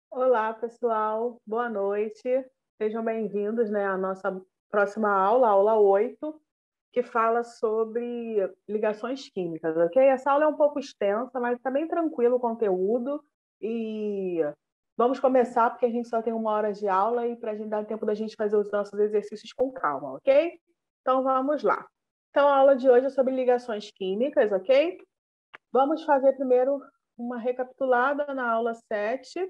Olá, pessoal. Boa noite. Sejam bem-vindos, né, à nossa próxima aula, aula 8, que fala sobre ligações químicas, ok? Essa aula é um pouco extensa, mas está bem tranquilo o conteúdo. E vamos começar, porque a gente só tem 1 hora de aula e para a gente dar tempo da gente fazer os nossos exercícios com calma, ok? Então, vamos lá. Então, a aula de hoje é sobre ligações químicas, ok? Vamos fazer primeiro uma recapitulada na aula 7,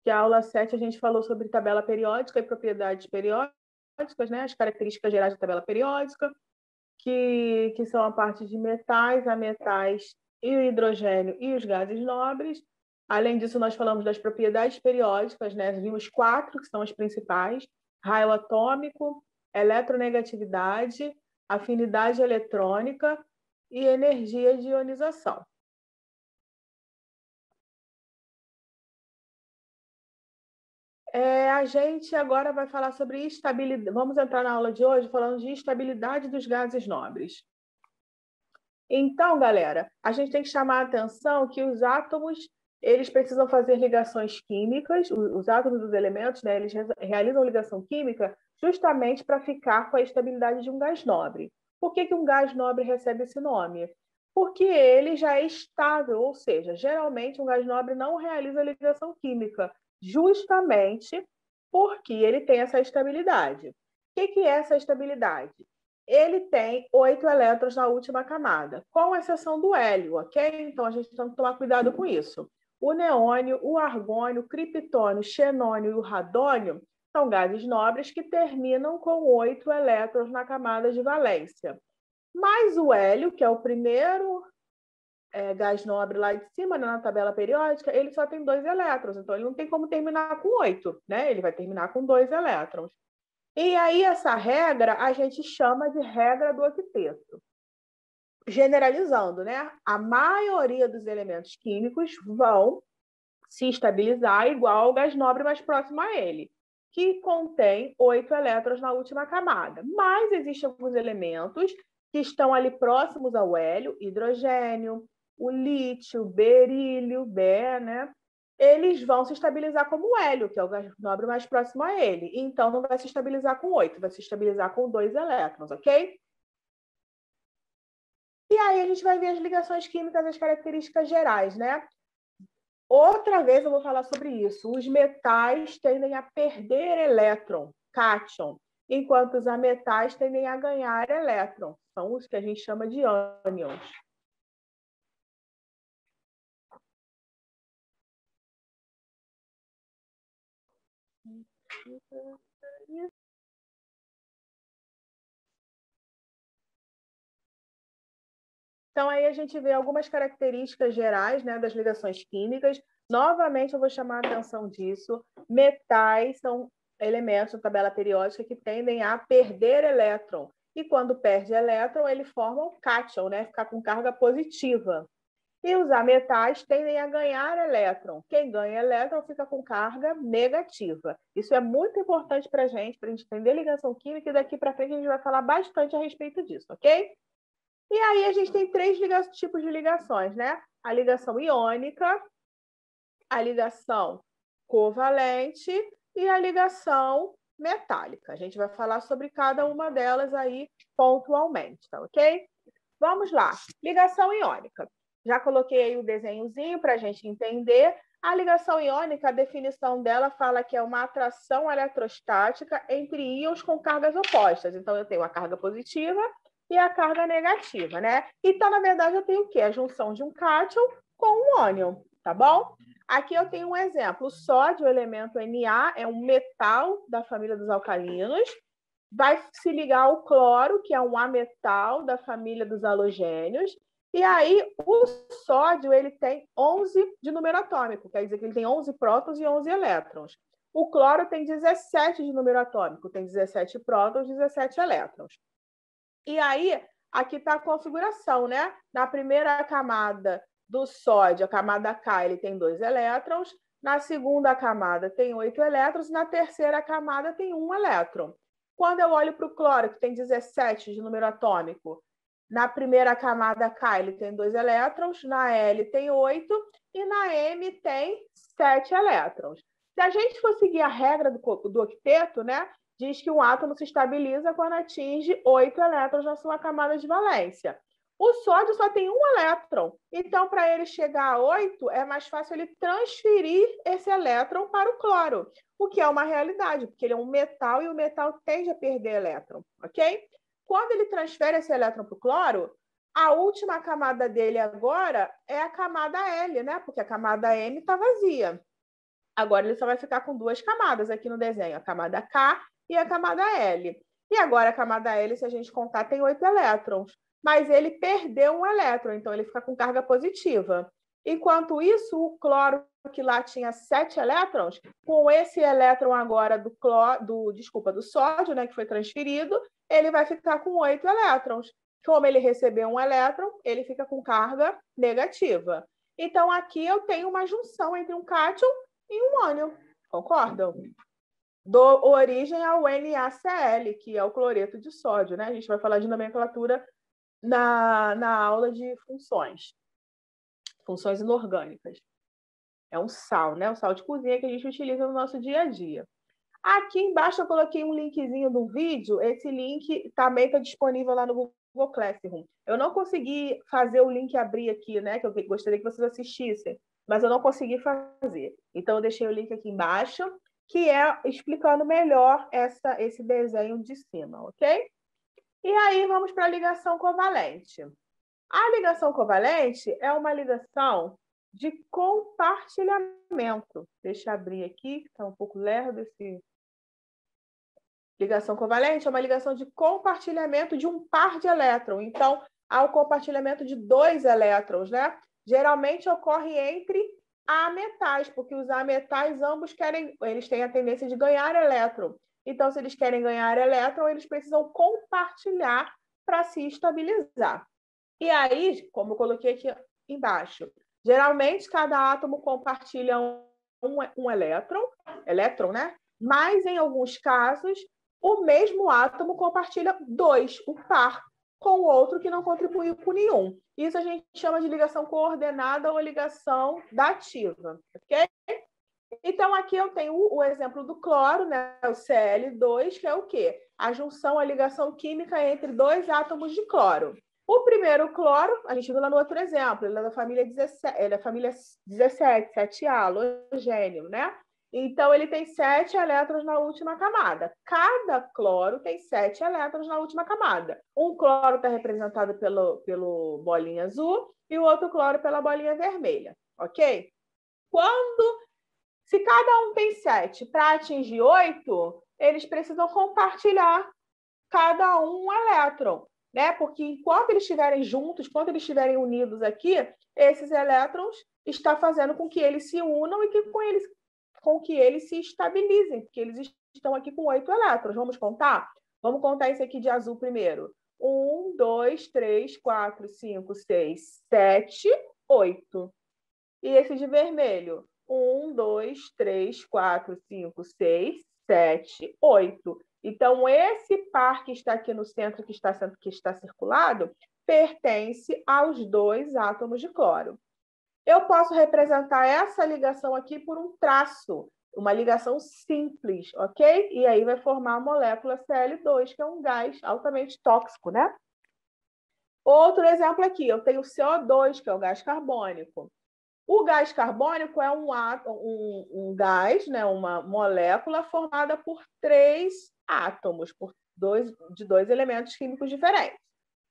que a aula 7 a gente falou sobre tabela periódica e propriedades periódicas, né? As características gerais da tabela periódica, que são a parte de metais, ametais e o hidrogênio e os gases nobres. Além disso, nós falamos das propriedades periódicas, né? Vimos 4, que são as principais: raio atômico, eletronegatividade, afinidade eletrônica e energia de ionização. A gente agora vai falar sobre estabilidade. Vamos entrar na aula de hoje falando de estabilidade dos gases nobres. Então, galera, a gente tem que chamar a atenção que os átomos, eles precisam fazer ligações químicas, os átomos dos elementos, né, eles realizam ligação química justamente para ficar com a estabilidade de um gás nobre. Por que um gás nobre recebe esse nome? Porque ele já é estável, ou seja, geralmente um gás nobre não realiza ligação química, justamente porque ele tem essa estabilidade. O que é essa estabilidade? Ele tem 8 elétrons na última camada, com exceção do hélio, ok? Então, a gente tem que tomar cuidado com isso. O neônio, o argônio, o criptônio, o xenônio e o radônio são gases nobres que terminam com 8 elétrons na camada de valência. Mas o hélio, que é o primeiro gás nobre lá de cima, né, na tabela periódica, ele só tem 2 elétrons, então ele não tem como terminar com 8, né? Ele vai terminar com 2 elétrons. E aí, essa regra a gente chama de regra do octeto. Generalizando, né? A maioria dos elementos químicos vão se estabilizar igual ao gás nobre mais próximo a ele, que contém 8 elétrons na última camada. Mas existem alguns elementos que estão ali próximos ao hélio, hidrogênio, o lítio, berílio, Be, né? Eles vão se estabilizar como hélio, que é o gás nobre mais próximo a ele. Então, não vai se estabilizar com 8, vai se estabilizar com 2 elétrons, ok? E aí a gente vai ver as ligações químicas, as características gerais, né? Outra vez eu vou falar sobre isso. Os metais tendem a perder elétron, cátion, enquanto os ametais tendem a ganhar elétron. São os que a gente chama de ânions. Então, aí a gente vê algumas características gerais, né, das ligações químicas. Novamente, eu vou chamar a atenção disso. Metais são elementos da tabela periódica que tendem a perder elétron. E quando perde elétron, ele forma um cátion, né, ficar com carga positiva. E os ametais tendem a ganhar elétron. Quem ganha elétron fica com carga negativa. Isso é muito importante para a gente entender ligação química, e daqui para frente a gente vai falar bastante a respeito disso, ok? E aí a gente tem 3 tipos de ligações, né? A ligação iônica, a ligação covalente e a ligação metálica. A gente vai falar sobre cada uma delas aí pontualmente, tá ok? Vamos lá. Ligação iônica. Já coloquei aí o desenhozinho para a gente entender. A ligação iônica, a definição dela fala que é uma atração eletrostática entre íons com cargas opostas. Então, eu tenho a carga positiva e a carga negativa, né? Então, na verdade, eu tenho o quê? A junção de um cátion com um ânion, tá bom? Aqui eu tenho um exemplo. O sódio, o elemento Na, é um metal da família dos alcalinos. Vai se ligar ao cloro, que é um ametal da família dos halogênios. E aí, o sódio ele tem 11 de número atômico, quer dizer que ele tem 11 prótons e 11 elétrons. O cloro tem 17 de número atômico, tem 17 prótons e 17 elétrons. E aí, aqui está a configuração, né? Na primeira camada do sódio, a camada K, ele tem 2 elétrons. Na segunda camada tem 8 elétrons, na terceira camada tem 1 elétron. Quando eu olho para o cloro, que tem 17 de número atômico, na primeira camada K ele tem 2 elétrons, na L tem 8 e na M tem 7 elétrons. Se a gente for seguir a regra do octeto, né, diz que um átomo se estabiliza quando atinge 8 elétrons na sua camada de valência. O sódio só tem 1 elétron, então para ele chegar a 8, é mais fácil ele transferir esse elétron para o cloro, o que é uma realidade, porque ele é um metal e o metal tende a perder elétron, ok? Quando ele transfere esse elétron para o cloro, a última camada dele agora é a camada L, né? Porque a camada M está vazia. Agora ele só vai ficar com 2 camadas aqui no desenho, a camada K e a camada L. E agora a camada L, se a gente contar, tem 8 elétrons. Mas ele perdeu um elétron, então ele fica com carga positiva. Enquanto isso, o cloro, que lá tinha 7 elétrons, com esse elétron agora do sódio, né, que foi transferido, ele vai ficar com 8 elétrons. Como ele recebeu um elétron, ele fica com carga negativa. Então, aqui eu tenho uma junção entre um cátion e um ânion. Concordam? Dou origem ao NaCl, que é o cloreto de sódio, né? A gente vai falar de nomenclatura na aula de funções inorgânicas. É um sal, né? O sal de cozinha que a gente utiliza no nosso dia a dia. Aqui embaixo eu coloquei um linkzinho do vídeo. Esse link também está disponível lá no Google Classroom. Eu não consegui fazer o link abrir aqui, né? Que eu gostaria que vocês assistissem, mas eu não consegui fazer. Então, eu deixei o link aqui embaixo, que é explicando melhor esse desenho de cima, ok? E aí, vamos para a ligação covalente. A ligação covalente é uma ligação de compartilhamento. Deixa eu abrir aqui, que está um pouco lerdo esse... Ligação covalente é uma ligação de compartilhamento de um par de elétrons. Então, há o compartilhamento de 2 elétrons, né? Geralmente ocorre entre ametais, porque os ametais ambos eles têm a tendência de ganhar elétron. Então, se eles querem ganhar elétron, eles precisam compartilhar para se estabilizar. E aí, como eu coloquei aqui embaixo, geralmente cada átomo compartilha um elétron, né? Mas em alguns casos, o mesmo átomo compartilha 2, o par, com o outro que não contribuiu com nenhum. Isso a gente chama de ligação coordenada ou ligação dativa, ok? Então, aqui eu tenho o exemplo do cloro, né? O Cl2, que é o quê? A junção, a ligação química entre 2 átomos de cloro. O primeiro cloro, a gente viu lá no outro exemplo, ele é da família 17, ele é da família 17, 7A, halogênio, né? Então, ele tem 7 elétrons na última camada. Cada cloro tem 7 elétrons na última camada. Um cloro está representado pelo bolinha azul e o outro cloro pela bolinha vermelha, ok? Se cada um tem 7 para atingir 8, eles precisam compartilhar cada um elétron, né? Porque enquanto eles estiverem juntos, enquanto eles estiverem unidos aqui, esses elétrons estão fazendo com que eles se unam e com que eles se estabilizem, porque eles estão aqui com 8 elétrons. Vamos contar? Vamos contar isso aqui de azul primeiro. 1, 2, 3, 4, 5, 6, 7, 8. E esse de vermelho? 1, 2, 3, 4, 5, 6, 7, 8. Então, esse par que está aqui no centro, que está circulado, pertence aos 2 átomos de cloro. Eu posso representar essa ligação aqui por um traço, uma ligação simples, ok? E aí vai formar a molécula Cl2, que é um gás altamente tóxico, né? Outro exemplo aqui, eu tenho CO2, que é o gás carbônico. O gás carbônico é um gás, né, uma molécula formada por 3 átomos, de 2 elementos químicos diferentes.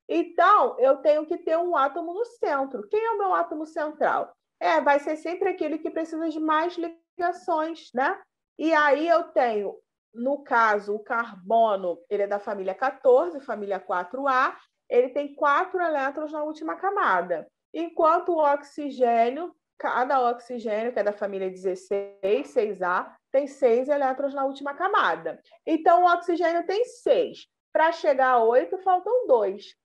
Então, eu tenho que ter um átomo no centro. Quem é o meu átomo central? Vai ser sempre aquele que precisa de mais ligações, né? E aí eu tenho, no caso, o carbono, ele é da família 14, família 4A, ele tem 4 elétrons na última camada. Enquanto o oxigênio, cada oxigênio, que é da família 16, 6A, tem 6 elétrons na última camada. Então, o oxigênio tem 6. Para chegar a 8, faltam 2.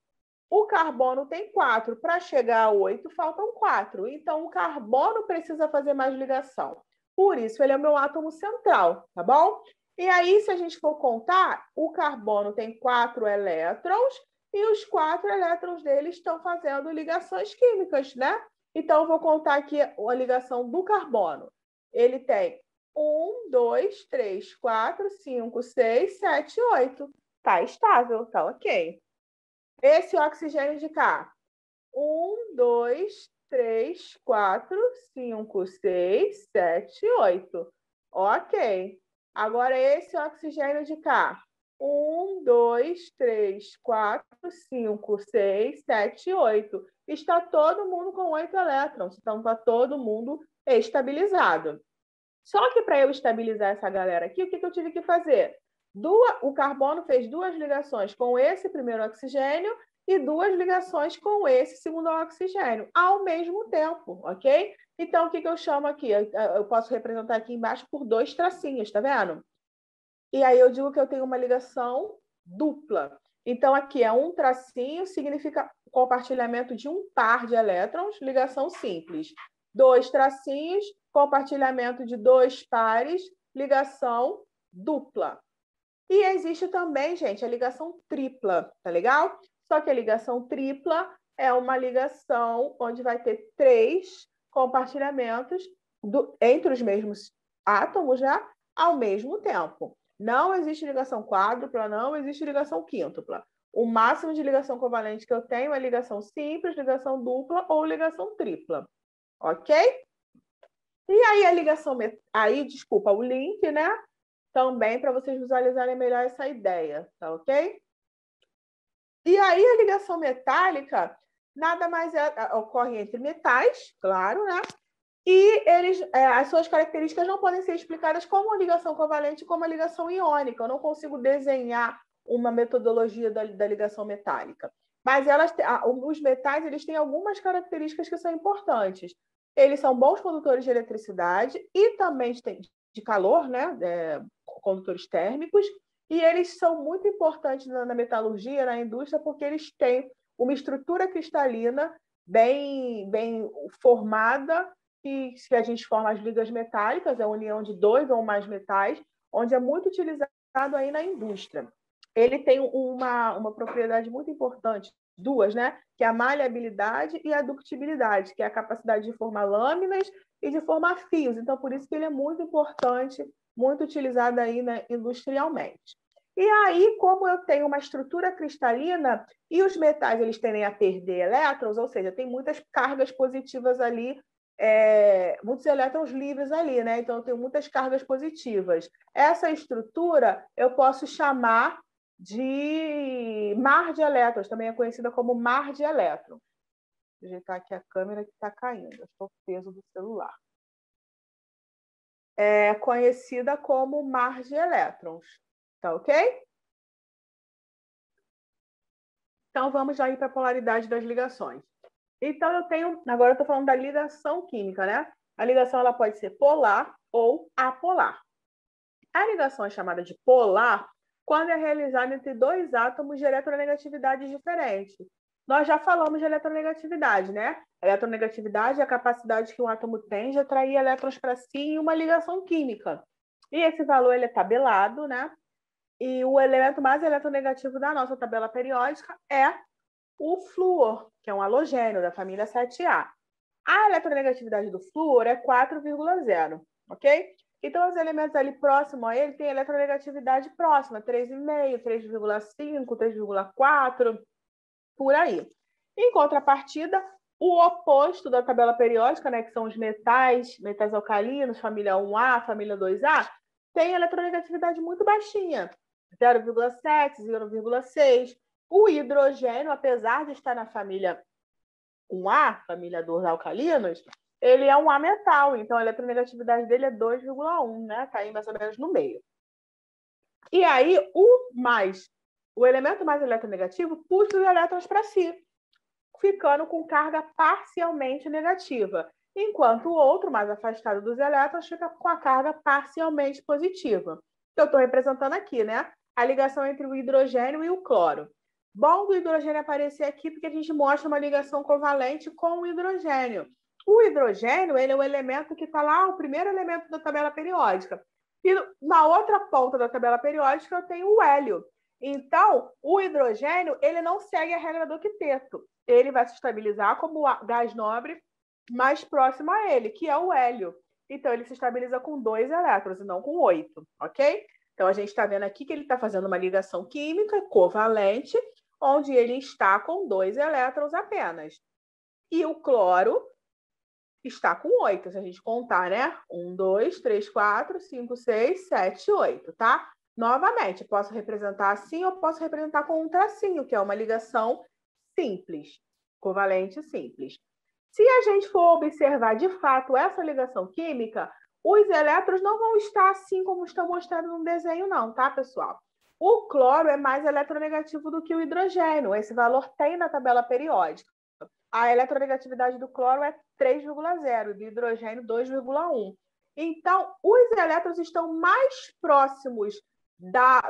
O carbono tem 4. Para chegar a 8, faltam 4. Então, o carbono precisa fazer mais ligação. Por isso, ele é o meu átomo central, tá bom? E aí, se a gente for contar, o carbono tem 4 elétrons e os 4 elétrons dele estão fazendo ligações químicas, né? Então, eu vou contar aqui a ligação do carbono. Ele tem 1, 2, 3, 4, 5, 6, 7, 8. Tá estável, tá ok. Esse oxigênio de cá. 1, 2, 3, 4, 5, 6, 7, 8. Ok. Agora esse oxigênio de cá. 1, 2, 3, 4, 5, 6, 7, 8. Está todo mundo com 8 elétrons. Então, está todo mundo estabilizado. Só que para eu estabilizar essa galera aqui, o que eu tive que fazer? O carbono fez 2 ligações com esse primeiro oxigênio e 2 ligações com esse segundo oxigênio, ao mesmo tempo, ok? Então, o que eu chamo aqui? Eu posso representar aqui embaixo por 2 tracinhos, tá vendo? E aí eu digo que eu tenho uma ligação dupla. Então, aqui é um tracinho, significa compartilhamento de um par de elétrons, ligação simples. 2 tracinhos, compartilhamento de 2 pares, ligação dupla. E existe também, gente, a ligação tripla, tá legal? Só que a ligação tripla é uma ligação onde vai ter 3 compartilhamentos entre os mesmos átomos, né? Ao mesmo tempo. Não existe ligação quádrupla, não existe ligação quíntupla. O máximo de ligação covalente que eu tenho é ligação simples, ligação dupla ou ligação tripla. Ok? E aí a ligação... desculpa, o link, né? Também para vocês visualizarem melhor essa ideia, tá ok? E aí a ligação metálica nada mais ocorre entre metais, claro, né? E as suas características não podem ser explicadas como a ligação covalente, como a ligação iônica. Eu não consigo desenhar uma metodologia da ligação metálica. Mas os metais eles têm algumas características que são importantes. Eles são bons condutores de eletricidade e também de calor, né? Condutores térmicos. E eles são muito importantes na metalurgia, na indústria, porque eles têm uma estrutura cristalina bem formada, que a gente forma as ligas metálicas, a união de 2 ou mais metais, onde é muito utilizado aí na indústria. Ele tem uma propriedade muito importante, 2, né? Que é a maleabilidade e a ductibilidade, que é a capacidade de formar lâminas e de formar fios. Então, por isso que ele é muito importante, muito utilizado aí, né, industrialmente. E aí, como eu tenho uma estrutura cristalina e os metais eles tendem a perder elétrons, ou seja, tem muitas cargas positivas ali, muitos elétrons livres ali, né? Então, eu tenho muitas cargas positivas. Essa estrutura eu posso chamar de mar de elétrons, também é conhecida como mar de elétrons. Vou ajeitar aqui a câmera que está caindo, estou peso do celular. É conhecida como mar de elétrons, tá ok? Então, vamos já ir para a polaridade das ligações. Então, agora eu estou falando da ligação química, né? A ligação ela pode ser polar ou apolar. A ligação é chamada de polar quando é realizada entre 2 átomos de eletronegatividade diferentes. Nós já falamos de eletronegatividade, né? A eletronegatividade é a capacidade que um átomo tem de atrair elétrons para si em uma ligação química. E esse valor ele é tabelado, né? E o elemento mais eletronegativo da nossa tabela periódica é o flúor, que é um halogênio da família 7A. A eletronegatividade do flúor é 4,0, ok? Então, os elementos ali próximos a ele têm eletronegatividade próxima, 3,5, 3,5, 3,4, por aí. Em contrapartida, o oposto da tabela periódica, né, que são os metais alcalinos, família 1A, família 2A, tem eletronegatividade muito baixinha, 0,7, 0,6. O hidrogênio, apesar de estar na família 1A, família dos alcalinos, ele é um ametal, então a eletronegatividade dele é 2,1, né? Está aí mais ou menos no meio. E aí, o elemento mais eletronegativo puxa os elétrons para si, ficando com carga parcialmente negativa, enquanto o outro, mais afastado dos elétrons, fica com a carga parcialmente positiva. Eu estou representando aqui, né? A ligação entre o hidrogênio e o cloro. Bom do hidrogênio aparecer aqui porque a gente mostra uma ligação covalente com o hidrogênio. O hidrogênio, ele é o elemento que está lá, o primeiro elemento da tabela periódica. E na outra ponta da tabela periódica eu tenho o hélio. Então, o hidrogênio, ele não segue a regra do octeto. Ele vai se estabilizar como o gás nobre mais próximo a ele, que é o hélio. Então, ele se estabiliza com 2 elétrons e não com 8, ok? Então, a gente está vendo aqui que ele está fazendo uma ligação química covalente, onde ele está com 2 elétrons apenas. E o cloro está com 8, se a gente contar, né? 1, 2, 3, 4, 5, 6, 7, 8, tá? Novamente, posso representar assim ou posso representar com um tracinho, que é uma ligação simples, covalente simples. Se a gente for observar de fato essa ligação química, os elétrons não vão estar assim como estão mostrando no desenho, não, tá, pessoal? O cloro é mais eletronegativo do que o hidrogênio. Esse valor tem na tabela periódica. A eletronegatividade do cloro é 3,0, do hidrogênio 2,1. Então, os elétrons estão mais próximos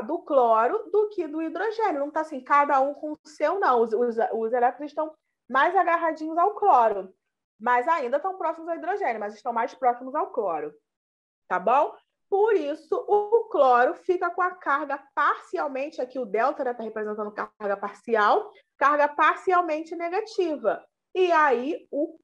do cloro do que do hidrogênio. Não está assim, cada um com o seu, não. Os elétrons estão mais agarradinhos ao cloro, mas ainda estão próximos ao hidrogênio, mas estão mais próximos ao cloro. Tá bom? Por isso, o cloro fica com a carga parcialmente, aqui o delta está representando carga parcialmente negativa. E aí, o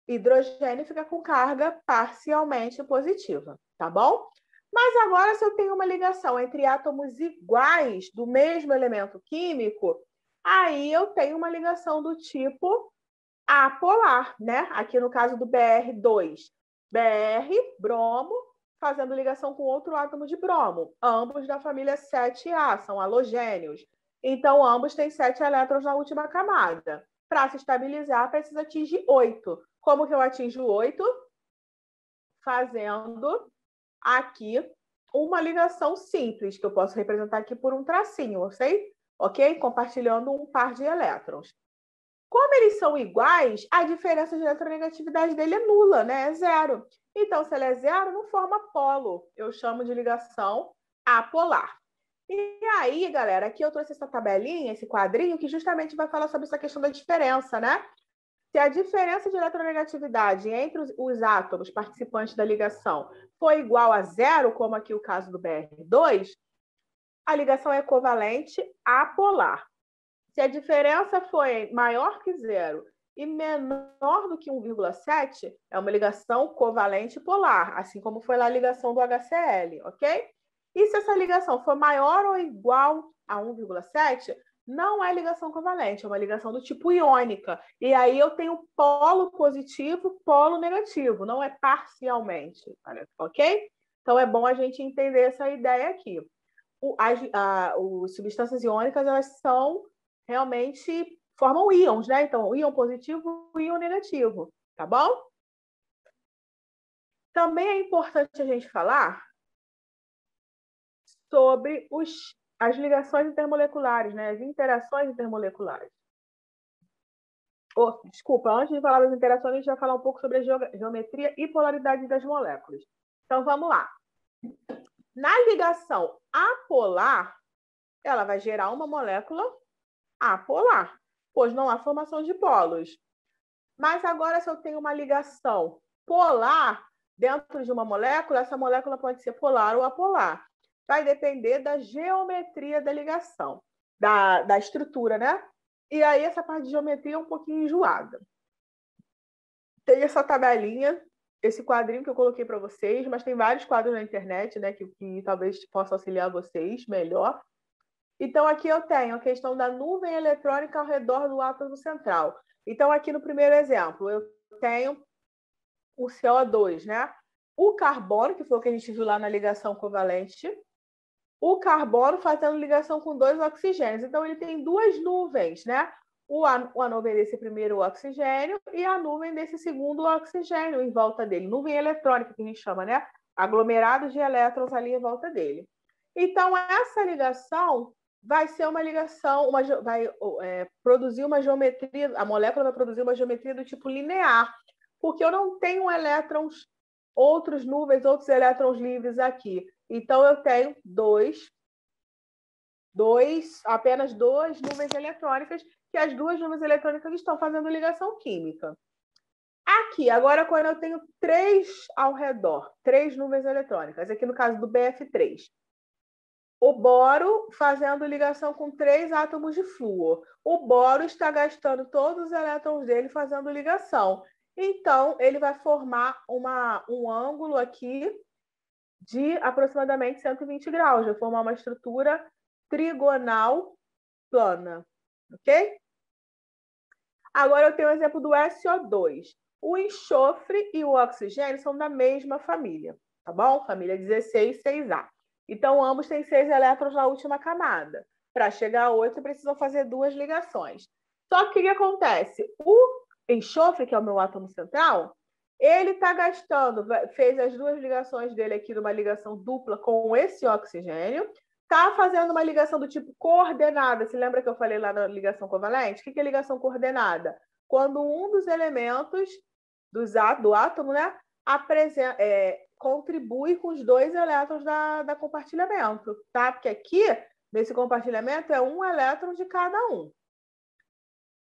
hidrogênio fica com carga parcialmente positiva, tá bom? Mas agora, se eu tenho uma ligação entre átomos iguais do mesmo elemento químico, aí eu tenho uma ligação do tipo apolar, né? Aqui no caso do BR2, BR, bromo, fazendo ligação com outro átomo de bromo. Ambos da família 7A, são halogênios. Então, ambos têm 7 elétrons na última camada. Para se estabilizar, precisa atingir 8. Como que eu atinjo 8? Fazendo aqui uma ligação simples, que eu posso representar aqui por um tracinho, ok? Compartilhando um par de elétrons. Como eles são iguais, a diferença de eletronegatividade dele é nula, né? É zero. Então, se ela é zero, não forma polo. Eu chamo de ligação apolar. E aí, galera, aqui eu trouxe essa tabelinha, esse quadrinho, que justamente vai falar sobre essa questão da diferença, né? Se a diferença de eletronegatividade entre os átomos participantes da ligação for igual a zero, como aqui o caso do BR2, a ligação é covalente apolar. Se a diferença for maior que zero e menor do que 1,7, é uma ligação covalente polar, assim como foi lá a ligação do HCl, ok? E se essa ligação for maior ou igual a 1,7, não é ligação covalente, é uma ligação do tipo iônica. E aí eu tenho polo positivo, polo negativo, não é parcialmente, ok? Então é bom a gente entender essa ideia aqui. As substâncias iônicas, elas são realmente formam íons, né? Então, íon positivo e íon negativo, tá bom? Também é importante a gente falar sobre as ligações intermoleculares, né? As interações intermoleculares. Desculpa, antes de falar das interações, a gente vai falar um pouco sobre a geometria e polaridade das moléculas. Então, vamos lá. Na ligação apolar, ela vai gerar uma molécula apolar, pois não há formação de polos. Mas agora, se eu tenho uma ligação polar dentro de uma molécula, essa molécula pode ser polar ou apolar. Vai depender da geometria da ligação, da estrutura, né? E aí, essa parte de geometria é um pouquinho enjoada. Tem essa tabelinha, esse quadrinho que eu coloquei para vocês, mas tem vários quadros na internet, né, que talvez possam auxiliar vocês melhor. Então, aqui eu tenho a questão da nuvem eletrônica ao redor do átomo central. Então, aqui no primeiro exemplo, eu tenho o CO2, né? O carbono, que foi o que a gente viu lá na ligação covalente, o carbono fazendo ligação com 2 oxigênios. Então, ele tem 2 nuvens, né? A nuvem desse primeiro oxigênio e a nuvem desse segundo oxigênio em volta dele. Nuvem eletrônica, que a gente chama, né? Aglomerados de elétrons ali em volta dele. Então, essa ligação vai ser uma ligação, vai produzir uma geometria, a molécula vai produzir uma geometria do tipo linear, porque eu não tenho elétrons, outros nuvens, outros elétrons livres aqui. Então, eu tenho apenas 2 nuvens eletrônicas, que as 2 nuvens eletrônicas estão fazendo ligação química. Aqui, agora quando eu tenho 3 ao redor, 3 nuvens eletrônicas, aqui no caso do BF3. O boro fazendo ligação com 3 átomos de flúor. O boro está gastando todos os elétrons dele fazendo ligação. Então, ele vai formar um ângulo aqui de aproximadamente 120 graus. Vai formar uma estrutura trigonal plana. Ok? Agora eu tenho o exemplo do SO2. O enxofre e o oxigênio são da mesma família, tá bom? Família 16, 6A. Então, ambos têm 6 elétrons na última camada. Para chegar a 8, precisam fazer 2 ligações. Só que o que acontece? O enxofre, que é o meu átomo central, ele está gastando, fez as 2 ligações dele aqui numa ligação dupla com esse oxigênio, está fazendo uma ligação do tipo coordenada. Se lembra que eu falei lá na ligação covalente? O que é ligação coordenada? Quando um dos elementos do átomo, né, contribui com os 2 elétrons da compartilhamento, tá? Porque aqui, nesse compartilhamento, é 1 elétron de cada um.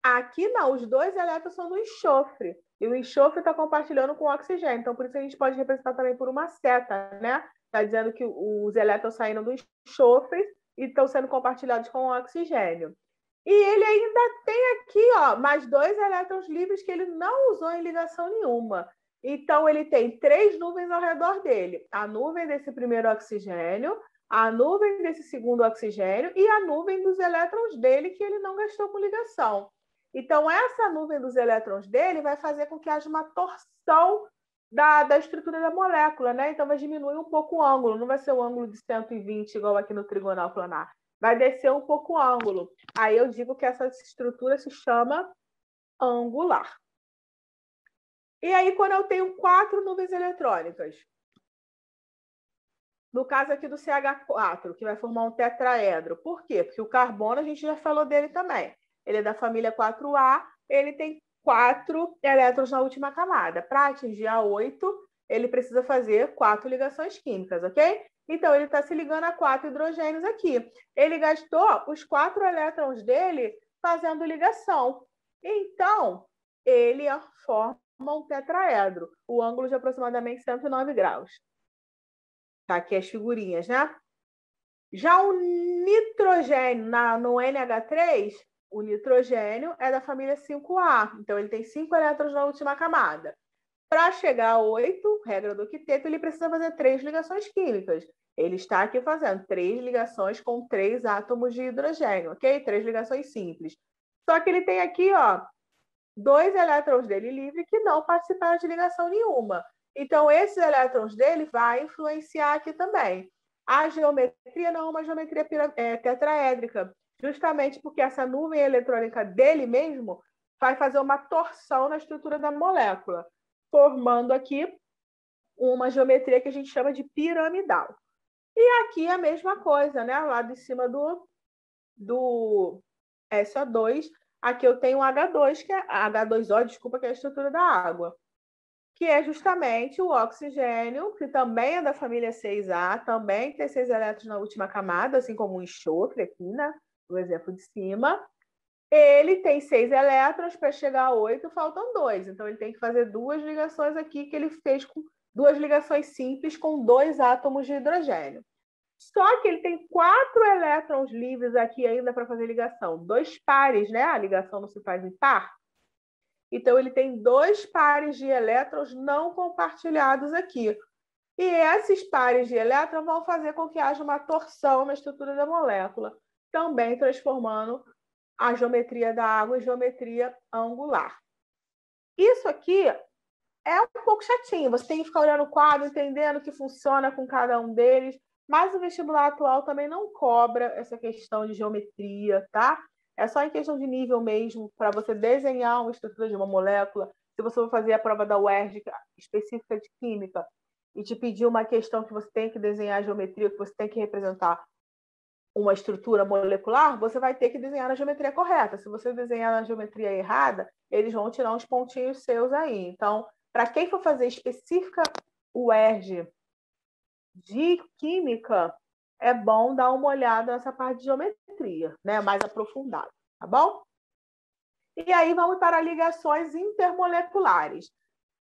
Aqui não, os 2 elétrons são do enxofre. E o enxofre está compartilhando com o oxigênio. Então, por isso a gente pode representar também por uma seta, né? Está dizendo que os elétrons saíram do enxofre e estão sendo compartilhados com o oxigênio. E ele ainda tem aqui, ó, mais 2 elétrons livres que ele não usou em ligação nenhuma. Então, ele tem 3 nuvens ao redor dele. A nuvem desse primeiro oxigênio, a nuvem desse segundo oxigênio e a nuvem dos elétrons dele que ele não gastou com ligação. Então, essa nuvem dos elétrons dele vai fazer com que haja uma torção da estrutura da molécula, né? Então, vai diminuir um pouco o ângulo. Não vai ser o ângulo de 120, igual aqui no trigonal planar. Vai descer um pouco o ângulo. Aí eu digo que essa estrutura se chama angular. E aí, quando eu tenho 4 nuvens eletrônicas, no caso aqui do CH4, que vai formar um tetraedro. Por quê? Porque o carbono, a gente já falou dele também. Ele é da família 4A, ele tem 4 elétrons na última camada. Para atingir a 8, ele precisa fazer 4 ligações químicas, ok? Então, ele está se ligando a 4 hidrogênios aqui. Ele gastou os 4 elétrons dele fazendo ligação. Então, ele forma um tetraedro, o ângulo de aproximadamente 109 graus. Tá aqui as figurinhas, né? Já o nitrogênio no NH3, o nitrogênio é da família 5A. Então, ele tem 5 elétrons na última camada. Para chegar a 8, regra do octeto, ele precisa fazer 3 ligações químicas. Ele está aqui fazendo 3 ligações com 3 átomos de hidrogênio, ok? 3 ligações simples. Só que ele tem aqui, ó, 2 elétrons dele livre que não participaram de ligação nenhuma. Então, esses elétrons dele vai influenciar aqui também. A geometria não é uma geometria tetraédrica, justamente porque essa nuvem eletrônica dele mesmo vai fazer uma torção na estrutura da molécula, formando aqui uma geometria que a gente chama de piramidal. E aqui a mesma coisa, né? Lá de cima do SO2, aqui eu tenho H2, que é H2O, desculpa, que é a estrutura da água, que é justamente o oxigênio, que também é da família 6A, também tem 6 elétrons na última camada, assim como o enxofre aqui, né? No exemplo de cima. Ele tem 6 elétrons, para chegar a 8, faltam 2. Então, ele tem que fazer 2 ligações aqui, que ele fez com 2 ligações simples com 2 átomos de hidrogênio. Só que ele tem 4 elétrons livres aqui ainda para fazer ligação. 2 pares, né? A ligação não se faz em par. Então, ele tem 2 pares de elétrons não compartilhados aqui. E esses pares de elétrons vão fazer com que haja uma torção na estrutura da molécula, também transformando a geometria da água em geometria angular. Isso aqui é um pouco chatinho. Você tem que ficar olhando o quadro, entendendo o que funciona com cada um deles. Mas o vestibular atual também não cobra essa questão de geometria, tá? É só em questão de nível mesmo, para você desenhar uma estrutura de uma molécula. Se você for fazer a prova da UERJ específica de química e te pedir uma questão que você tem que desenhar a geometria, que você tem que representar uma estrutura molecular, você vai ter que desenhar na geometria correta. Se você desenhar na geometria errada, eles vão tirar uns pontinhos seus aí. Então, para quem for fazer específica UERJ de química, é bom dar uma olhada nessa parte de geometria, né? Mais aprofundada, tá bom? E aí vamos para ligações intermoleculares.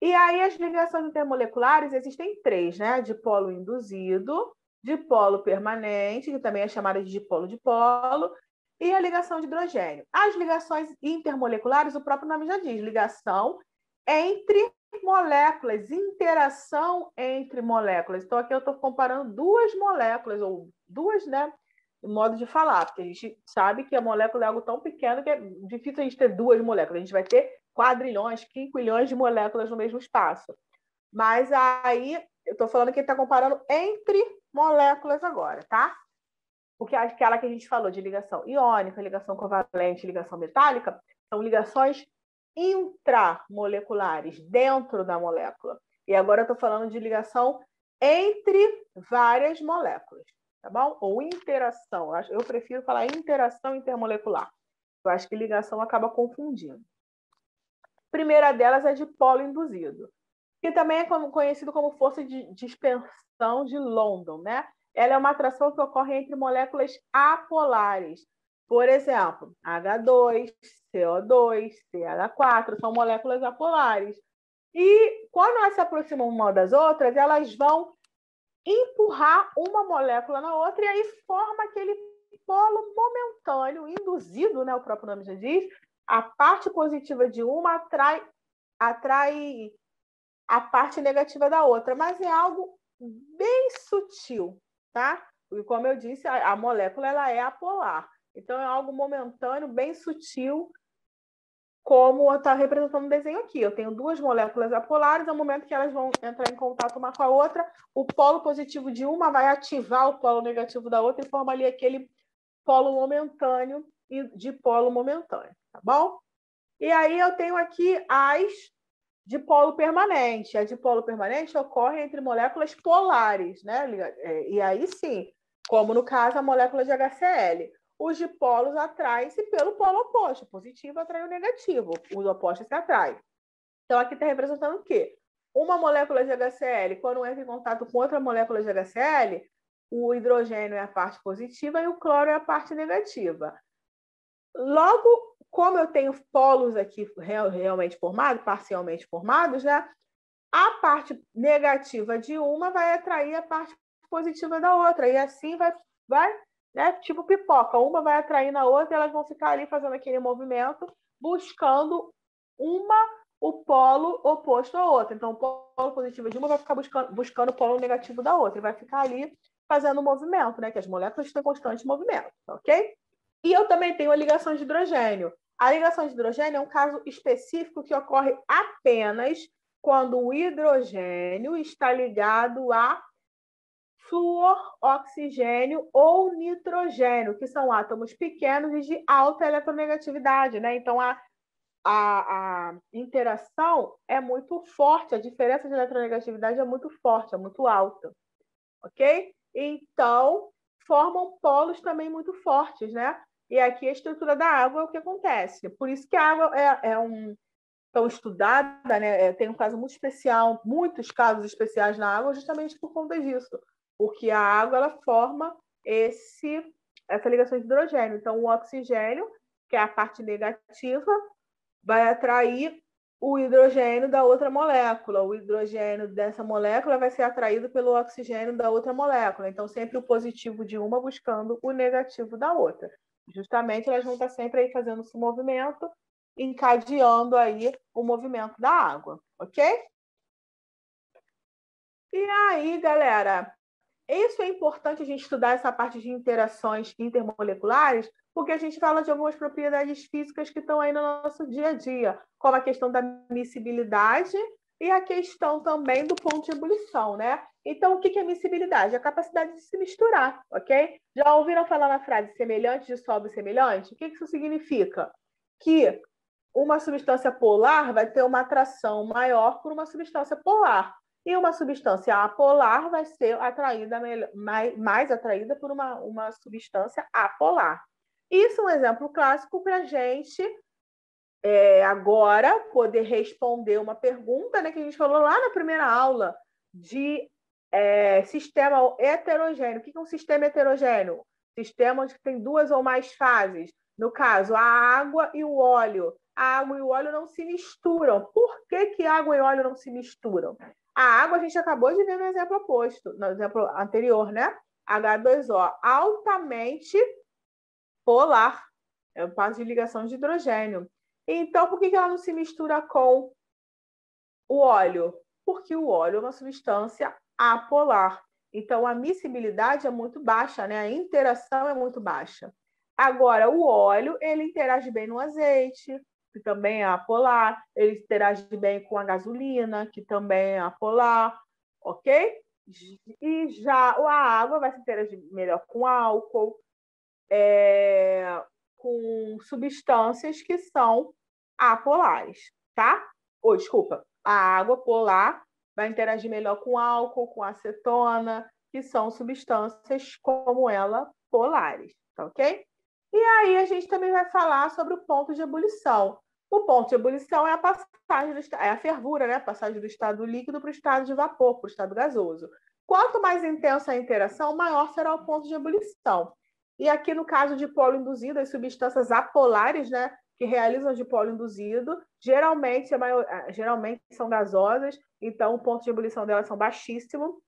E aí as ligações intermoleculares existem três, né? Dipolo induzido, dipolo permanente, que também é chamada de dipolo-dipolo, e a ligação de hidrogênio. As ligações intermoleculares, o próprio nome já diz, ligação entre moléculas, interação entre moléculas. Então, aqui eu estou comparando duas moléculas, ou duas, né? Modo de falar, porque a gente sabe que a molécula é algo tão pequeno que é difícil a gente ter duas moléculas. A gente vai ter quadrilhões, quinquilhões de moléculas no mesmo espaço. Mas aí, eu estou falando que ele está comparando entre moléculas agora, tá? Porque aquela que a gente falou de ligação iônica, ligação covalente, ligação metálica, são ligações intramoleculares, dentro da molécula. E agora eu estou falando de ligação entre várias moléculas, tá bom? Ou interação. Eu prefiro falar interação intermolecular. Eu acho que ligação acaba confundindo. A primeira delas é dipolo induzido, que também é conhecido como força de dispersão de London, né? Ela é uma atração que ocorre entre moléculas apolares. Por exemplo, H2, CO2, CH4, são moléculas apolares. E quando elas se aproximam uma das outras, elas vão empurrar uma molécula na outra e aí forma aquele polo momentâneo, induzido, né? O próprio nome já diz, a parte positiva de uma atrai a parte negativa da outra, mas é algo bem sutil, tá? E como eu disse, a molécula ela é apolar. Então é algo momentâneo, bem sutil, como está representando no desenho aqui. Eu tenho duas moléculas apolares, no momento que elas vão entrar em contato uma com a outra, o polo positivo de uma vai ativar o polo negativo da outra e forma ali aquele polo momentâneo e dipolo momentâneo, tá bom? E aí eu tenho aqui as dipolo permanente. A dipolo permanente ocorre entre moléculas polares, né? E aí sim, como no caso a molécula de HCl. Os dipolos atraem-se pelo polo oposto. O positivo atrai o negativo. Os opostos se atraem. Então aqui está representando o quê? Uma molécula de HCl, quando entra em contato com outra molécula de HCl, o hidrogênio é a parte positiva e o cloro é a parte negativa. Logo, como eu tenho polos aqui realmente formados, parcialmente formados, né? A parte negativa de uma vai atrair a parte positiva da outra. E assim vai né? Tipo pipoca. Uma vai atrair na outra e elas vão ficar ali fazendo aquele movimento, buscando o polo oposto ao outro. Então, o polo positivo de uma vai ficar buscando o polo negativo da outra. E vai ficar ali fazendo o movimento, né? Que as moléculas estão em constante movimento, ok? E eu também tenho a ligação de hidrogênio. A ligação de hidrogênio é um caso específico que ocorre apenas quando o hidrogênio está ligado a flúor, oxigênio ou nitrogênio, que são átomos pequenos e de alta eletronegatividade, né? Então, a interação é muito forte, a diferença de eletronegatividade é muito forte, é muito alta, ok? Então, formam polos também muito fortes, né? E aqui a estrutura da água é o que acontece. Por isso que a água é tão estudada, né? Tem um caso muito especial, muitos casos especiais na água, justamente por conta disso. Porque a água ela forma essa ligação de hidrogênio. Então, o oxigênio, que é a parte negativa, vai atrair o hidrogênio da outra molécula. O hidrogênio dessa molécula vai ser atraído pelo oxigênio da outra molécula. Então, sempre o positivo de uma buscando o negativo da outra. Justamente, elas vão estar sempre aí fazendo esse movimento, encadeando aí o movimento da água, ok? E aí, galera, isso é importante a gente estudar essa parte de interações intermoleculares, porque a gente fala de algumas propriedades físicas que estão aí no nosso dia a dia, como a questão da miscibilidade e a questão também do ponto de ebulição, né? Então, o que é miscibilidade? A capacidade de se misturar, ok? Já ouviram falar na frase semelhante dissolve semelhante? O que isso significa? Que uma substância polar vai ter uma atração maior por uma substância polar. E uma substância apolar vai ser atraída mais atraída por uma substância apolar. Isso é um exemplo clássico para a gente agora poder responder uma pergunta, né, que a gente falou lá na primeira aula de sistema heterogêneo. O que é um sistema heterogêneo? Sistema onde tem duas ou mais fases. No caso, a água e o óleo. a água e o óleo não se misturam. Por que que água e óleo não se misturam? A água a gente acabou de ver no exemplo oposto, no exemplo anterior, né? H2O, altamente polar, é o passo de ligação de hidrogênio. Então, por que que ela não se mistura com o óleo? Porque o óleo é uma substância apolar. Então, a miscibilidade é muito baixa, né? A interação é muito baixa. Agora, o óleo, ele interage bem no azeite, que também é apolar. Ele interage bem com a gasolina, que também é apolar, ok? E já a água vai se interagir melhor com álcool, com substâncias que são apolares, tá? Ou, desculpa, a água polar vai interagir melhor com álcool, com acetona, que são substâncias como ela polares, tá ok? E aí a gente também vai falar sobre o ponto de ebulição. O ponto de ebulição é a passagem é a fervura, né? A passagem do estado líquido para o estado de vapor, para o estado gasoso. Quanto mais intensa a interação, maior será o ponto de ebulição. E aqui no caso de dipolo induzido, as substâncias apolares, né, que realizam dipolo induzido, geralmente são gasosas, então o ponto de ebulição delas são baixíssimo.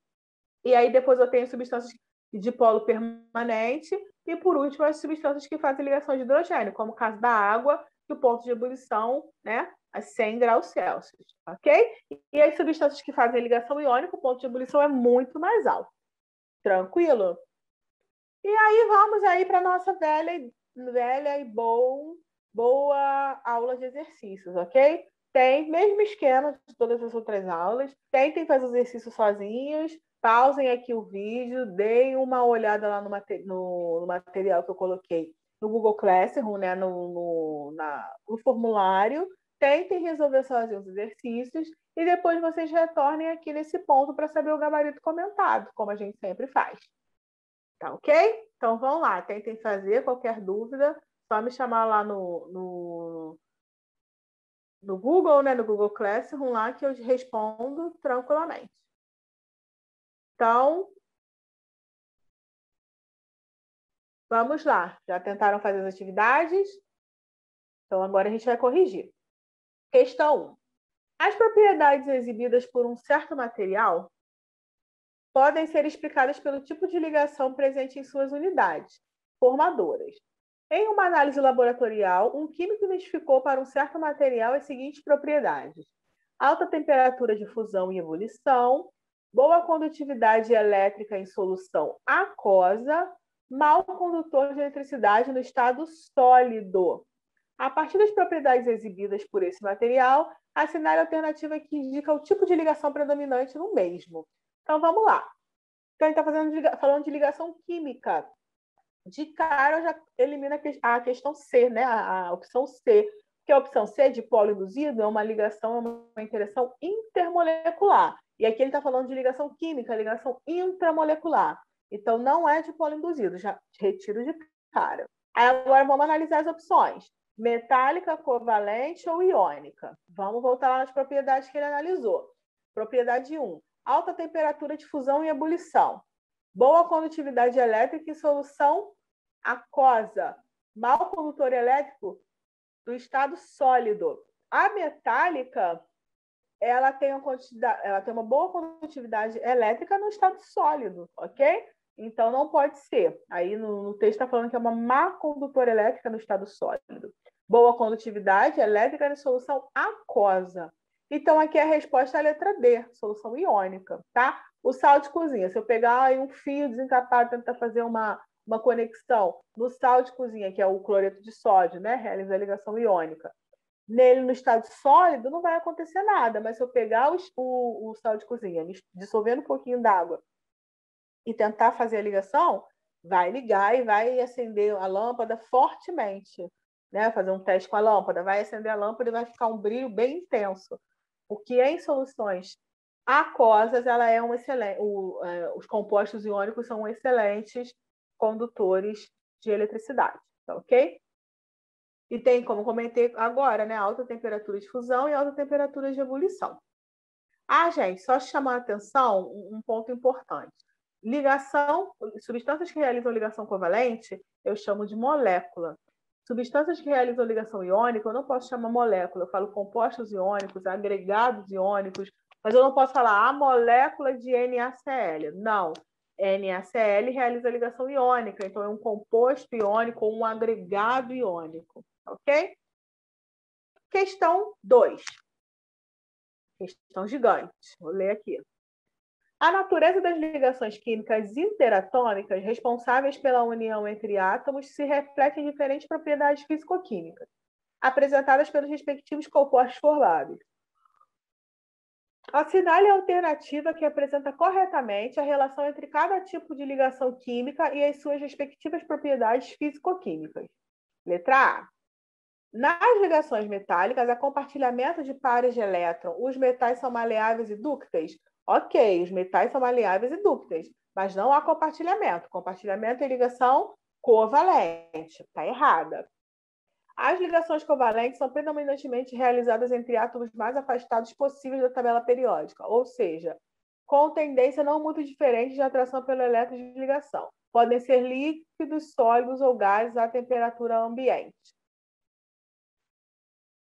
E aí depois eu tenho substâncias de dipolo permanente e por último as substâncias que fazem ligação de hidrogênio, como o caso da água, que o ponto de ebulição, né, é 100 graus Celsius, ok? E as substâncias que fazem ligação iônica, o ponto de ebulição é muito mais alto. Tranquilo? E aí vamos aí para a nossa velha e boa aula de exercícios, ok? Tem mesmo esquema de todas as outras aulas. Tentem fazer os exercícios sozinhos. Pausem aqui o vídeo, deem uma olhada lá no material que eu coloquei no Google Classroom, né? no formulário. Tentem resolver sozinhos os exercícios e depois vocês retornem aqui nesse ponto para saber o gabarito comentado, como a gente sempre faz. Tá ok? Então vão lá, tentem fazer. Qualquer dúvida, só me chamar lá no Google, né? No Google Classroom lá que eu respondo tranquilamente. Então, vamos lá. Já tentaram fazer as atividades? Então agora a gente vai corrigir. Questão 1. As propriedades exibidas por um certo material podem ser explicadas pelo tipo de ligação presente em suas unidades formadoras. Em uma análise laboratorial, um químico identificou para um certo material as seguintes propriedades: alta temperatura de fusão e ebulição, boa condutividade elétrica em solução aquosa, mau condutor de eletricidade no estado sólido. A partir das propriedades exibidas por esse material, assinale a alternativa que indica o tipo de ligação predominante no mesmo. Então, vamos lá. Então, a gente está falando de ligação química. De cara, já elimina a questão C, né? A opção C. Que a opção C, de dipolo induzido, é uma ligação, uma interação intermolecular. E aqui ele está falando de ligação química, ligação intramolecular. Então, não é dipolo induzido, já retiro de cara. Aí, agora, vamos analisar as opções. Metálica, covalente ou iônica. Vamos voltar lá nas propriedades que ele analisou. Propriedade 1. Alta temperatura de fusão e ebulição. Boa condutividade elétrica em solução aquosa. Mau condutor elétrico do estado sólido. A metálica, ela tem uma boa condutividade elétrica no estado sólido, ok? Então, não pode ser. Aí no texto está falando que é uma má condutora elétrica no estado sólido. Boa condutividade elétrica em solução aquosa. Então, aqui a resposta é a letra D, solução iônica, tá? O sal de cozinha, se eu pegar aí um fio desencapado e tentar fazer uma conexão no sal de cozinha, que é o cloreto de sódio, né? Realiza a ligação iônica. Nele, no estado sólido, não vai acontecer nada, mas se eu pegar o sal de cozinha, dissolvendo um pouquinho d'água e tentar fazer a ligação, vai ligar e vai acender a lâmpada fortemente, né? Fazer um teste com a lâmpada, vai acender a lâmpada e vai ficar um brilho bem intenso. Porque em soluções aquosas, ela é os compostos iônicos são excelentes condutores de eletricidade, tá ok? E tem, como comentei agora, né, alta temperatura de fusão e alta temperatura de ebulição. Ah, gente, só chamar a atenção um ponto importante. Ligação, substâncias que realizam ligação covalente, eu chamo de molécula. Substâncias que realizam ligação iônica, eu não posso chamar molécula. Eu falo compostos iônicos, agregados iônicos, mas eu não posso falar a molécula de NaCl. Não. NaCl realiza ligação iônica, então é um composto iônico ou um agregado iônico. Ok? Questão 2. Questão gigante. Vou ler aqui. A natureza das ligações químicas interatômicas responsáveis pela união entre átomos se reflete em diferentes propriedades físico-químicas, apresentadas pelos respectivos compostos formados. Assinale a alternativa que apresenta corretamente a relação entre cada tipo de ligação química e as suas respectivas propriedades físico-químicas. Letra A. Nas ligações metálicas, há compartilhamento de pares de elétron. Os metais são maleáveis e dúcteis? Ok, os metais são maleáveis e dúcteis, mas não há compartilhamento. Compartilhamento é ligação covalente. Está errada. As ligações covalentes são predominantemente realizadas entre átomos mais afastados possíveis da tabela periódica, ou seja, com tendência não muito diferente de atração pelo elétron de ligação. Podem ser líquidos, sólidos ou gases à temperatura ambiente.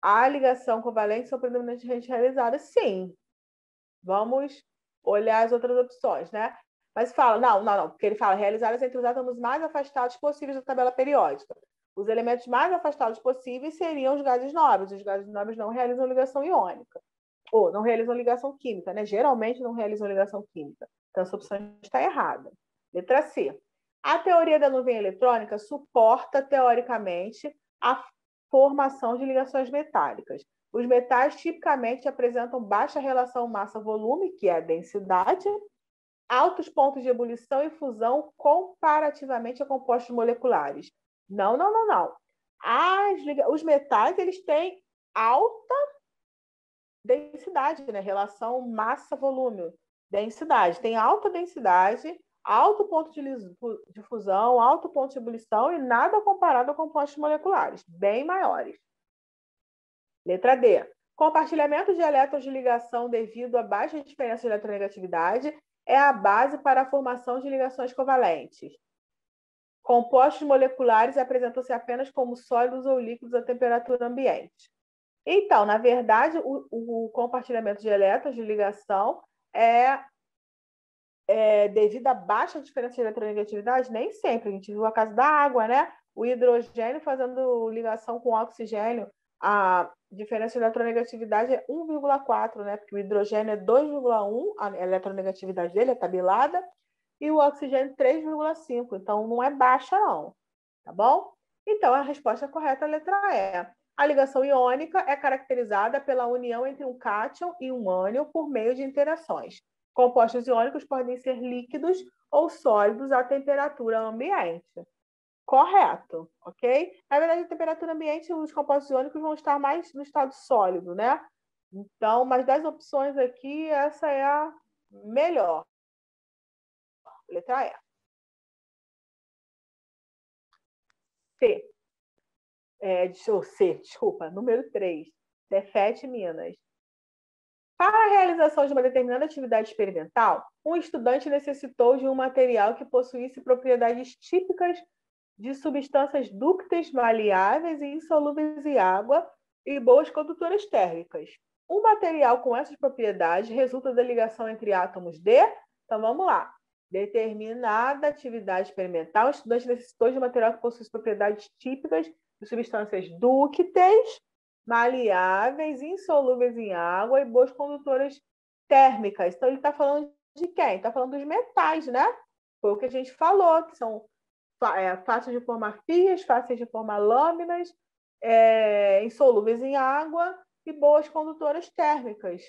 A ligação covalente são predominantemente realizadas, sim. Vamos olhar as outras opções, né? Mas fala, não, porque ele fala realizadas entre os átomos mais afastados possíveis da tabela periódica. Os elementos mais afastados possíveis seriam os gases nobres. Os gases nobres não realizam ligação iônica. Ou não realizam ligação química, né? Geralmente não realizam ligação química. Então, essa opção está errada. Letra C. A teoria da nuvem eletrônica suporta, teoricamente, a formação de ligações metálicas. Os metais tipicamente apresentam baixa relação massa-volume, que é a densidade, altos pontos de ebulição e fusão comparativamente a compostos moleculares. Não. Os metais eles têm alta densidade, né? Relação massa-volume. Densidade. Tem alta densidade, alto ponto de fusão, alto ponto de ebulição e nada comparado a compostos moleculares, bem maiores. Letra D. Compartilhamento de elétrons de ligação devido à baixa diferença de eletronegatividade é a base para a formação de ligações covalentes. Compostos moleculares apresentam-se apenas como sólidos ou líquidos à temperatura ambiente. Então, na verdade, o compartilhamento de elétrons de ligação é devido à baixa diferença de eletronegatividade? Nem sempre. A gente viu a caso da água, né? O hidrogênio fazendo ligação com o oxigênio, a diferença de eletronegatividade é 1,4, né? Porque o hidrogênio é 2,1, a eletronegatividade dele é tabelada, e o oxigênio 3,5. Então, não é baixa, não. Tá bom? Então, a resposta correta é a letra E. A ligação iônica é caracterizada pela união entre um cátion e um ânion por meio de interações. Compostos iônicos podem ser líquidos ou sólidos à temperatura ambiente. Correto, ok? Na verdade, a temperatura ambiente, os compostos iônicos vão estar mais no estado sólido, né? Então, mas das opções aqui, essa é a melhor. Letra E. Desculpa, número 3. Cefet, Minas. Para a realização de uma determinada atividade experimental, um estudante necessitou de um material que possuísse propriedades típicas de substâncias dúcteis, maleáveis e insolúveis em água e boas condutoras térmicas. Um material com essas propriedades resulta da ligação entre átomos de... Então, vamos lá. Determinada atividade experimental, o estudante necessitou de um material que possui propriedades típicas de substâncias dúcteis, maleáveis, insolúveis em água e boas condutoras térmicas. Então, ele está falando de quem? Está falando dos metais, né? Foi o que a gente falou, que são fáceis de formar fias, fáceis de formar lâminas, insolúveis em água e boas condutoras térmicas.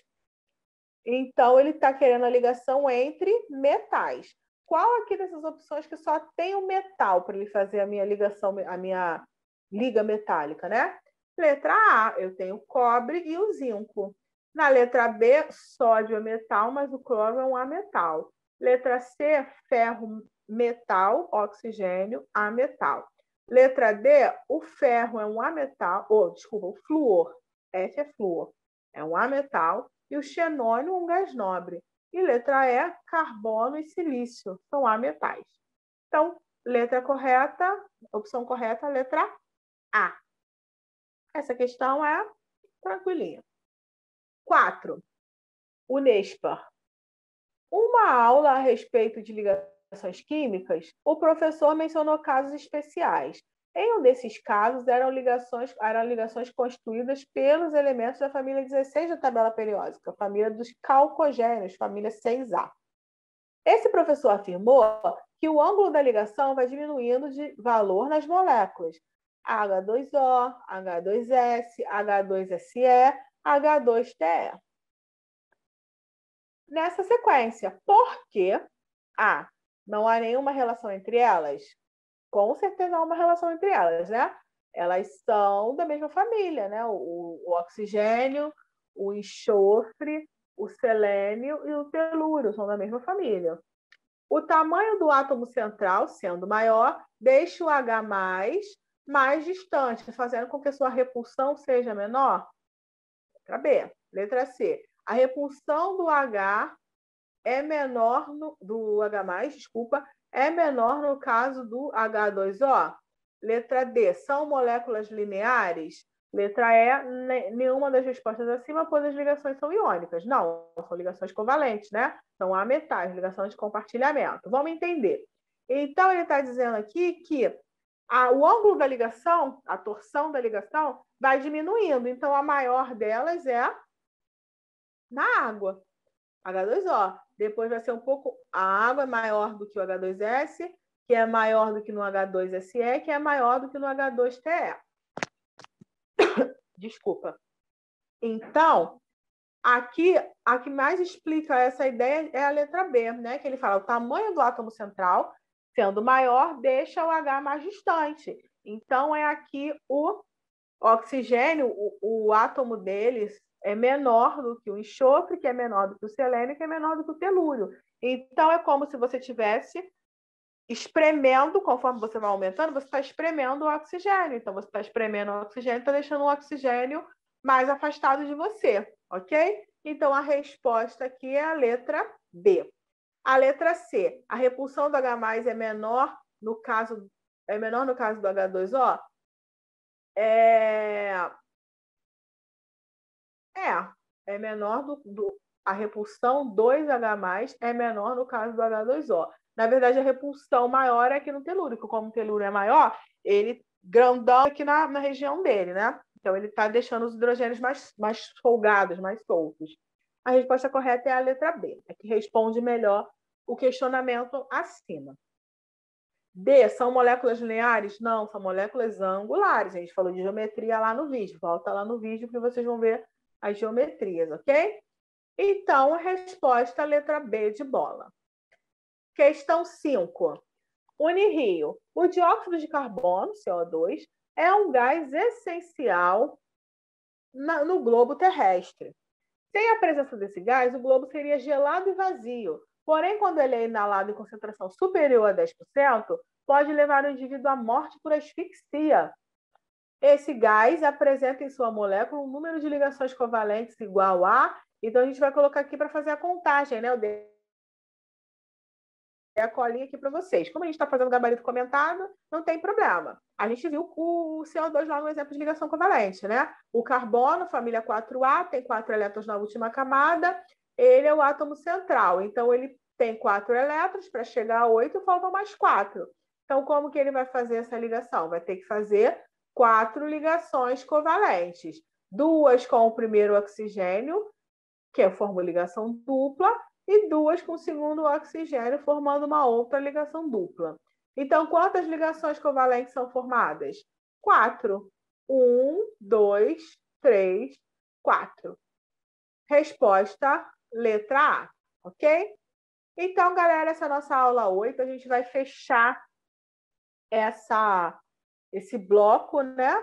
Então, ele está querendo a ligação entre metais. Qual aqui dessas opções que só tem o metal para ele fazer a minha ligação, a minha liga metálica, né? Letra A, eu tenho o cobre e o zinco. Na letra B, sódio é metal, mas o cloro é um ametal. Letra C, ferro, metal, oxigênio, ametal. Letra D, o ferro é um ametal, o flúor, F é flúor, é um ametal, e o xenônio um gás nobre. E letra E, carbono e silício, são ametais. Então, letra correta, opção correta, letra A. Essa questão é tranquilinha. 4. O NESPAR. Uma aula a respeito de ligações químicas, o professor mencionou casos especiais. Em um desses casos, eram ligações constituídas pelos elementos da família 16 da tabela periódica, família dos calcogênios, família 6A. Esse professor afirmou que o ângulo da ligação vai diminuindo de valor nas moléculas H2O, H2S, H2SE, H2TE. Nessa sequência, porque A, não há nenhuma relação entre elas? Com certeza há uma relação entre elas, né? Elas são da mesma família, né? O oxigênio, o enxofre, o selênio e o telúrio são da mesma família. O tamanho do átomo central, sendo maior, deixa o H mais distante, fazendo com que sua repulsão seja menor? Letra B. Letra C. A repulsão do H é menor do H+, é menor no caso do H2O? Letra D. São moléculas lineares? Letra E. Nenhuma das respostas acima, pois as ligações são iônicas. Não, são ligações covalentes, né? São ametais, ligações de compartilhamento. Vamos entender. Então, ele está dizendo aqui que o ângulo da ligação, a torção da ligação, vai diminuindo. Então, a maior delas é na água, H2O. Depois vai ser um pouco... A água é maior do que o H2S, que é maior do que no H2SE, que é maior do que no H2TE. Desculpa. Então, aqui, a que mais explica essa ideia é a letra B, né? Que ele fala o tamanho do átomo central, sendo maior, deixa o H mais distante. Então, é aqui o oxigênio, o átomo deles é menor do que o enxofre, que é menor do que o selênio, que é menor do que o telúrio. Então, é como se você estivesse espremendo, conforme você vai aumentando, você está espremendo o oxigênio. Então, você está espremendo o oxigênio, está deixando o oxigênio mais afastado de você, ok? Então, a resposta aqui é a letra B. A letra C, a repulsão do H+, é menor no caso do H2O? É menor a repulsão 2H+, é menor no caso do H2O. Na verdade, a repulsão maior é aqui no telúrico. Como o telúrio é maior, ele grandão aqui na região dele, né? Então, ele está deixando os hidrogênios mais folgados, mais soltos. A resposta correta é a letra B, é que responde melhor o questionamento acima. D, são moléculas lineares? Não, são moléculas angulares. A gente falou de geometria lá no vídeo. Volta lá no vídeo que vocês vão ver as geometrias, ok? Então, a resposta é a letra B de bola. Questão 5. Unirio. O dióxido de carbono, CO2, é um gás essencial no globo terrestre. Sem a presença desse gás, o globo seria gelado e vazio. Porém, quando ele é inalado em concentração superior a 10%, pode levar o indivíduo à morte por asfixia. Esse gás apresenta em sua molécula um número de ligações covalentes igual a... Então, a gente vai colocar aqui para fazer a contagem, né? Eu dei a colinha aqui para vocês. Como a gente está fazendo gabarito comentado, não tem problema. A gente viu o CO2 lá no exemplo de ligação covalente, né? O carbono, família 4A, tem 4 elétrons na última camada. Ele é o átomo central. Então, ele tem 4 elétrons para chegar a 8 e faltam mais 4. Então, como que ele vai fazer essa ligação? Vai ter que fazer 4 ligações covalentes. 2 com o primeiro oxigênio, que forma ligação dupla, e 2 com o segundo oxigênio, formando uma outra ligação dupla. Então, quantas ligações covalentes são formadas? 4. 1, 2, 3, 4. Resposta, letra A, ok? Então, galera, essa é a nossa aula 8. A gente vai fechar esse bloco, né?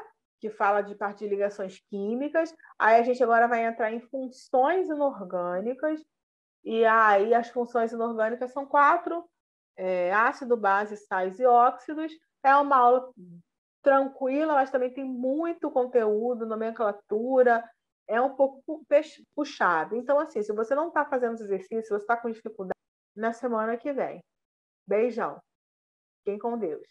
Que fala de parte de ligações químicas. Aí a gente agora vai entrar em funções inorgânicas. E aí as funções inorgânicas são 4, ácido, base, sais e óxidos. É uma aula tranquila, mas também tem muito conteúdo, nomenclatura, é um pouco puxado. Então, assim, se você não está fazendo os exercícios, se você está com dificuldade, na semana que vem. Beijão. Fiquem com Deus.